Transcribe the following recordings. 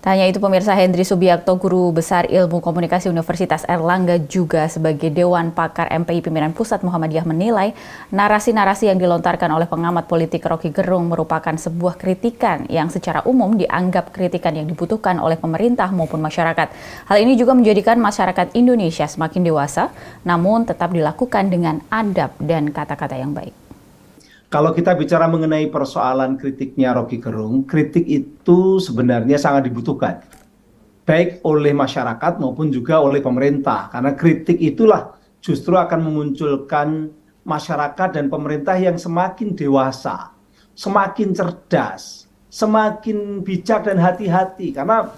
Tanya itu pemirsa, Hendri Subiakto, Guru Besar Ilmu Komunikasi Universitas Airlangga juga sebagai Dewan Pakar MPI Pimpinan Pusat Muhammadiyah menilai narasi-narasi yang dilontarkan oleh pengamat politik Rocky Gerung merupakan sebuah kritikan yang secara umum dianggap kritikan yang dibutuhkan oleh pemerintah maupun masyarakat. Hal ini juga menjadikan masyarakat Indonesia semakin dewasa, namun tetap dilakukan dengan adab dan kata-kata yang baik. Kalau kita bicara mengenai persoalan kritiknya Rocky Gerung, kritik itu sebenarnya sangat dibutuhkan, baik oleh masyarakat maupun juga oleh pemerintah. Karena kritik itulah justru akan memunculkan masyarakat dan pemerintah yang semakin dewasa, semakin cerdas, semakin bijak dan hati-hati. Karena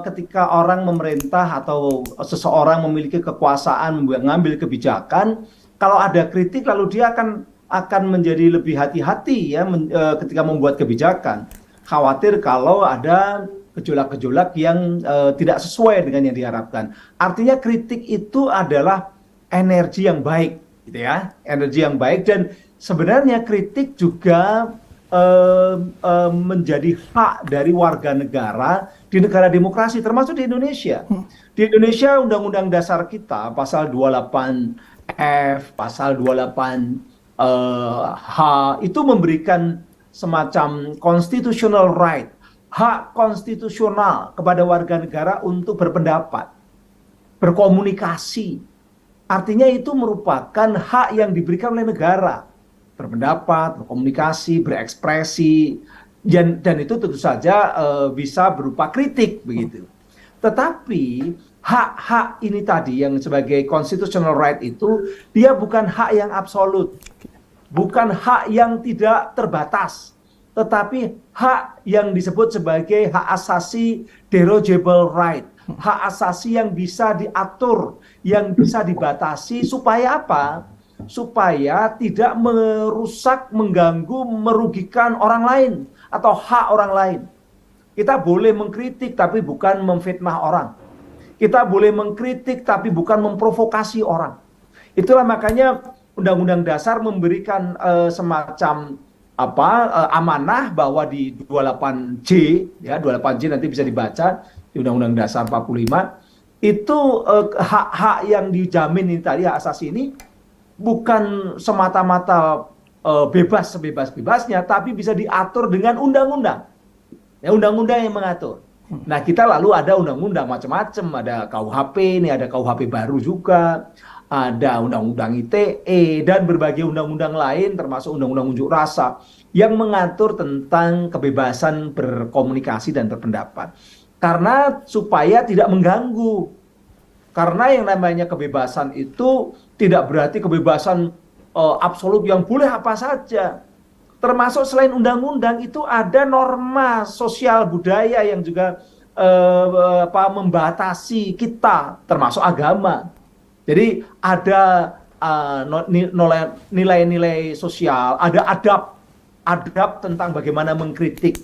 ketika orang memerintah atau seseorang memiliki kekuasaan mengambil kebijakan, kalau ada kritik lalu dia akan menjadi lebih hati-hati ya ketika membuat kebijakan. Khawatir kalau ada gejolak-gejolak yang tidak sesuai dengan yang diharapkan. Artinya kritik itu adalah energi yang baik, gitu ya, energi yang baik. Dan sebenarnya kritik juga menjadi hak dari warga negara di negara demokrasi, termasuk di Indonesia. Di Indonesia, Undang-Undang Dasar kita, pasal 28F, pasal 28 H itu memberikan semacam constitutional right, hak konstitusional kepada warga negara untuk berpendapat, berkomunikasi. Artinya itu merupakan hak yang diberikan oleh negara, berpendapat, berkomunikasi, berekspresi, dan itu tentu saja bisa berupa kritik begitu. Tetapi hak-hak ini tadi yang sebagai constitutional right itu dia bukan hak yang absolut, bukan hak yang tidak terbatas, tetapi hak yang disebut sebagai hak asasi derogable right, hak asasi yang bisa diatur, yang bisa dibatasi supaya apa? Supaya tidak merusak, mengganggu, merugikan orang lain atau hak orang lain. Kita boleh mengkritik tapi bukan memfitnah orang. Kita boleh mengkritik tapi bukan memprovokasi orang. Itulah makanya Undang-Undang Dasar memberikan semacam amanah bahwa di 28J, ya 28J nanti bisa dibaca di Undang-Undang Dasar 45, itu hak-hak yang dijamin ini tadi, hak asasi ini bukan semata-mata bebas sebebas-bebasnya, tapi bisa diatur dengan undang-undang. Ya, undang-undang yang mengatur. Nah, kita lalu ada undang-undang macam-macam, ada KUHP, ini ada KUHP baru juga, ada undang-undang ITE, dan berbagai undang-undang lain, termasuk undang-undang unjuk rasa, yang mengatur tentang kebebasan berkomunikasi dan berpendapat. Karena supaya tidak mengganggu. Karena yang namanya kebebasan itu tidak berarti kebebasan absolut yang boleh apa saja. Termasuk selain undang-undang itu ada norma sosial budaya yang juga membatasi kita, termasuk agama. Jadi ada nilai-nilai sosial, ada adab tentang bagaimana mengkritik,